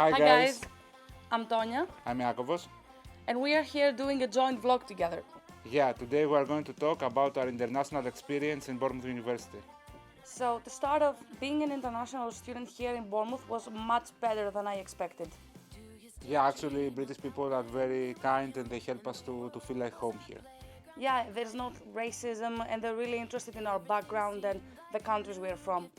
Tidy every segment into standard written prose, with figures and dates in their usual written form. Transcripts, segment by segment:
Hi guys, I'm Tonya, I'm Iakovos. and we are here doing a joint vlog together. Yeah, today we are going to talk about our international experience in Bournemouth University. So the start of being an international student here in Bournemouth was much better than I expected. Yeah, actually, British people are very kind and they help us to feel like home here. Yeah, there's no racism and they're really interested in our background and the countries we're from.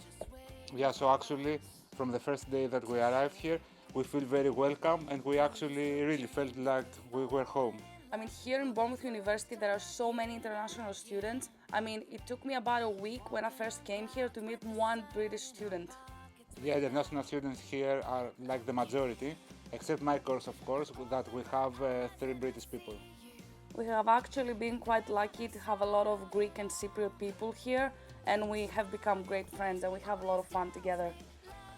Yeah, so actually, from the first day that we arrived here, we feel very welcome and we actually really felt like we were home. I mean, here in Bournemouth University, there are so many international students. I mean, it took me about a week when I first came here to meet one British student. Yeah, the national students here are like the majority, except my course, of course, that we have 3 British people. We have actually been quite lucky to have a lot of Greek and Cypriot people here, and we have become great friends and we have a lot of fun together.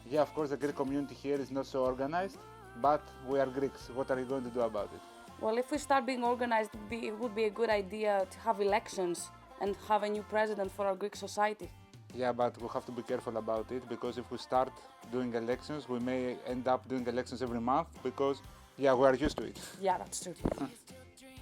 Yeah, of course, the Greek community here is not so organized, but we are Greeks. What are you going to do about it? Well, if we start being organized, it would be a good idea to have elections and have a new president for our Greek society. Yeah, but we have to be careful about it because if we start doing elections, we may end up doing elections every month because, yeah, we are used to it. Yeah, that's true.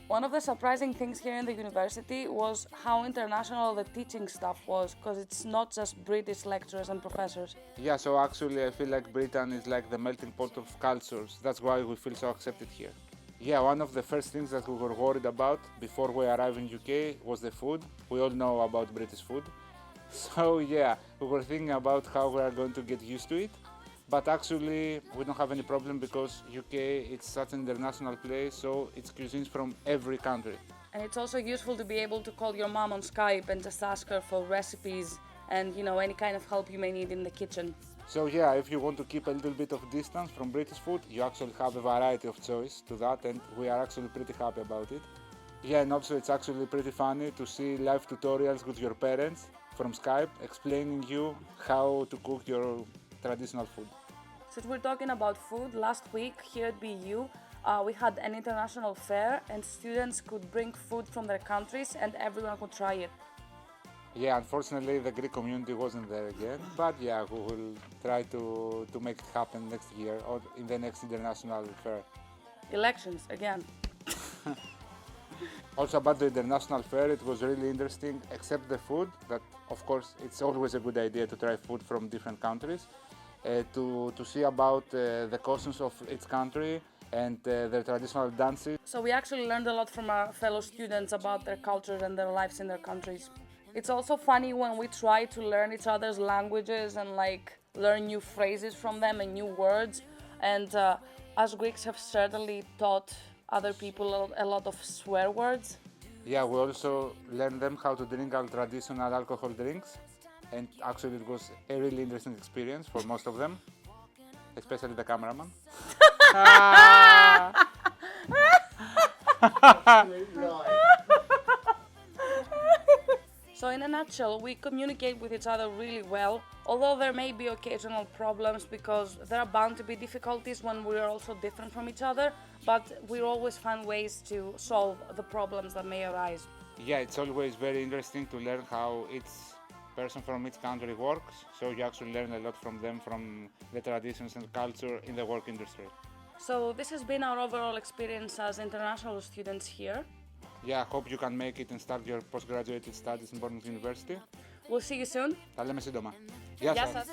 One of the surprising things here in the university was how international the teaching staff was, because it's not just British lecturers and professors. Yeah, so actually, I feel like Britain is like the melting pot of cultures. That's why we feel so accepted here. Yeah, one of the first things that we were worried about before we arrived in UK was the food. We all know about British food. So yeah, we were thinking about how we are going to get used to it. But actually, we don't have any problem because UK it's such an international place, so it's cuisines from every country. And it's also useful to be able to call your mom on Skype and just ask her for recipes and, any kind of help you may need in the kitchen. So yeah, if you want to keep a little bit of distance from British food, you actually have a variety of choice to that, and we are actually pretty happy about it. Yeah, and also it's actually pretty funny to see live tutorials with your parents from Skype explaining you how to cook your traditional food. Since we're talking about food, last week here at BU, we had an international fair and students could bring food from their countries and everyone could try it. Yeah, unfortunately the Greek community wasn't there again, but yeah, we will try to make it happen next year or in the next international fair. Elections, again. Also about the international fair, it was really interesting, except the food, that of course it's always a good idea to try food from different countries, to see about the customs of each country and their traditional dances. So we actually learned a lot from our fellow students about their cultures and their lives in their countries. It's also funny when we try to learn each other's languages and learn new phrases from them and new words. And us Greeks have certainly taught other people a lot of swear words. Yeah, we also learned them how to drink our traditional alcohol drinks, and actually it was a really interesting experience for most of them, especially the cameraman. So in a nutshell, we communicate with each other really well, although there may be occasional problems because there are bound to be difficulties when we are also different from each other, but we always find ways to solve the problems that may arise. Yeah, it's always very interesting to learn how each person from each country works, so you actually learn a lot from them, from the traditions and culture in the work industry. So this has been our overall experience as international students here. Yeah, I hope you can make it and start your postgraduate studies in Bournemouth University. We'll see you soon. Τα λέμε σύντομα. Γεια σας. Γεια σας.